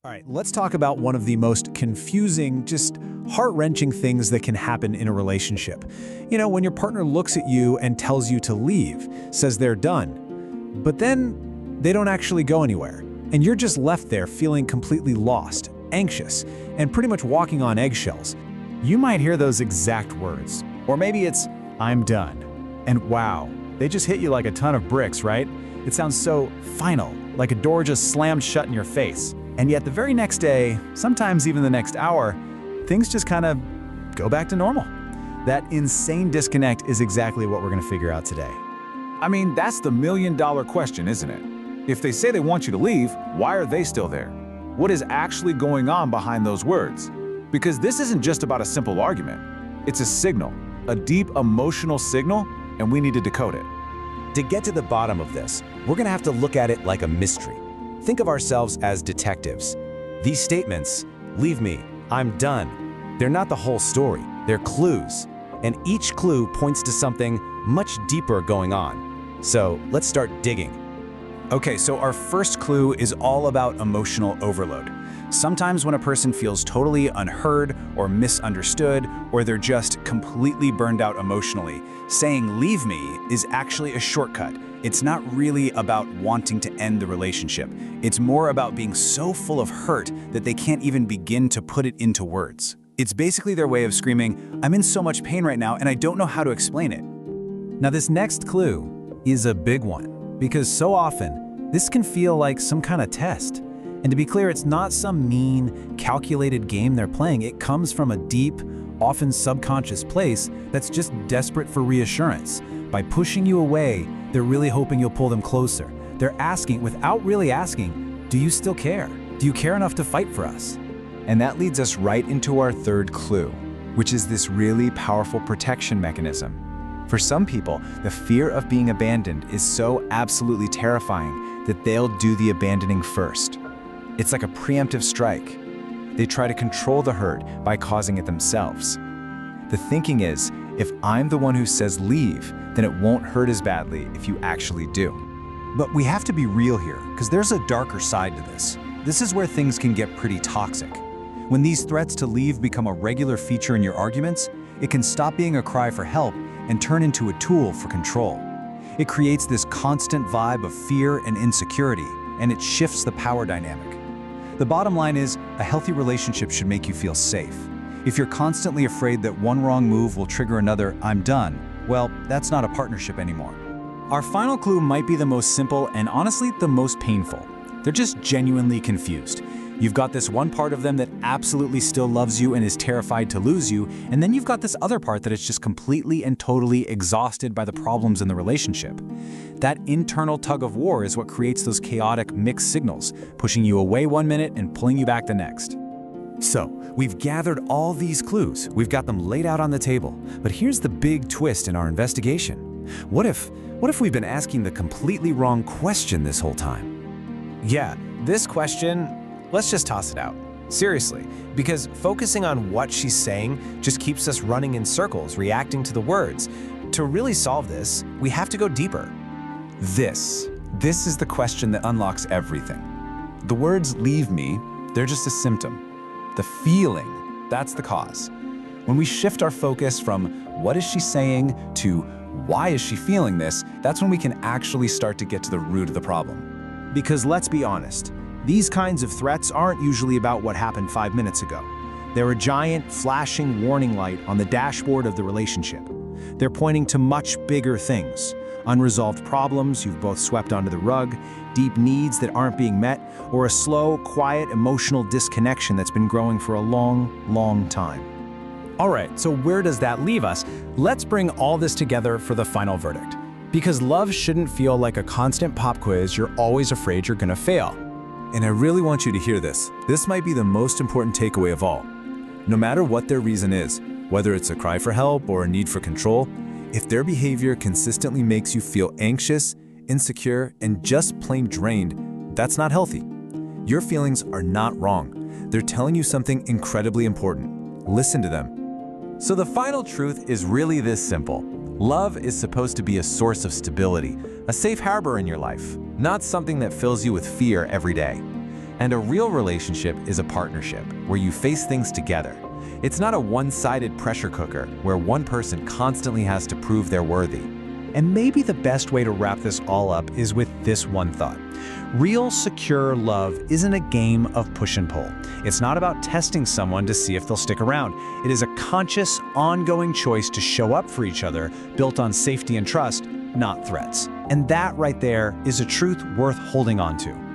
All right, let's talk about one of the most confusing, just heart-wrenching things that can happen in a relationship. When your partner looks at you and tells you to leave, says they're done, but then they don't actually go anywhere, and you're just left there feeling completely lost, anxious, and pretty much walking on eggshells. You might hear those exact words, or maybe it's, "I'm done." And wow, they just hit you like a ton of bricks, right? It sounds so final, like a door just slammed shut in your face. And yet the very next day, sometimes even the next hour, things just kind of go back to normal. That insane disconnect is exactly what we're going to figure out today. I mean, that's the million-dollar question, isn't it? If they say they want you to leave, why are they still there? What is actually going on behind those words? Because this isn't just about a simple argument. It's a signal, a deep emotional signal, and we need to decode it. To get to the bottom of this, we're going to have to look at it like a mystery. Think of ourselves as detectives. These statements, "Leave me, I'm done," they're not the whole story, they're clues. And each clue points to something much deeper going on. So let's start digging. Okay, so our first clue is all about emotional overload. Sometimes when a person feels totally unheard or misunderstood, or they're just completely burned out emotionally, saying "leave me" is actually a shortcut. It's not really about wanting to end the relationship. It's more about being so full of hurt that they can't even begin to put it into words. It's basically their way of screaming, "I'm in so much pain right now and I don't know how to explain it." Now this next clue is a big one, because so often this can feel like some kind of test. And to be clear, it's not some mean, calculated game they're playing. It comes from a deep, often subconscious place that's just desperate for reassurance. By pushing you away, they're really hoping you'll pull them closer. They're asking, without really asking, "Do you still care? Do you care enough to fight for us?" And that leads us right into our third clue, which is this really powerful protection mechanism. For some people, the fear of being abandoned is so absolutely terrifying that they'll do the abandoning first. It's like a preemptive strike. They try to control the hurt by causing it themselves. The thinking is, if I'm the one who says leave, then it won't hurt as badly if you actually do. But we have to be real here, because there's a darker side to this. This is where things can get pretty toxic. When these threats to leave become a regular feature in your arguments, it can stop being a cry for help and turn into a tool for control. It creates this constant vibe of fear and insecurity, and it shifts the power dynamic. The bottom line is, a healthy relationship should make you feel safe. If you're constantly afraid that one wrong move will trigger another "I'm done," well, that's not a partnership anymore. Our final clue might be the most simple and honestly the most painful. They're just genuinely confused. You've got this one part of them that absolutely still loves you and is terrified to lose you, and then you've got this other part that is just completely and totally exhausted by the problems in the relationship. That internal tug of war is what creates those chaotic mixed signals, pushing you away one minute and pulling you back the next. So, we've gathered all these clues, we've got them laid out on the table, but here's the big twist in our investigation. What if we've been asking the completely wrong question this whole time? Yeah, this question, let's just toss it out. Seriously, because focusing on what she's saying just keeps us running in circles, reacting to the words. To really solve this, we have to go deeper. This is the question that unlocks everything. The words "leave me," they're just a symptom. The feeling, that's the cause. When we shift our focus from "what is she saying" to "why is she feeling this," that's when we can actually start to get to the root of the problem. Because let's be honest, these kinds of threats aren't usually about what happened 5 minutes ago. They're a giant, flashing warning light on the dashboard of the relationship. They're pointing to much bigger things. Unresolved problems you've both swept under the rug, deep needs that aren't being met, or a slow, quiet, emotional disconnection that's been growing for a long, long time. All right, so where does that leave us? Let's bring all this together for the final verdict. Because love shouldn't feel like a constant pop quiz you're always afraid you're gonna fail. And I really want you to hear this. This might be the most important takeaway of all. No matter what their reason is, whether it's a cry for help or a need for control, if their behavior consistently makes you feel anxious, insecure, and just plain drained, that's not healthy. Your feelings are not wrong. They're telling you something incredibly important. Listen to them. So the final truth is really this simple. Love is supposed to be a source of stability, a safe harbor in your life, not something that fills you with fear every day. And a real relationship is a partnership where you face things together. It's not a one-sided pressure cooker where one person constantly has to prove they're worthy. And maybe the best way to wrap this all up is with this one thought. Real, secure love isn't a game of push and pull. It's not about testing someone to see if they'll stick around. It is a conscious, ongoing choice to show up for each other, built on safety and trust, not threats. And that right there is a truth worth holding on to.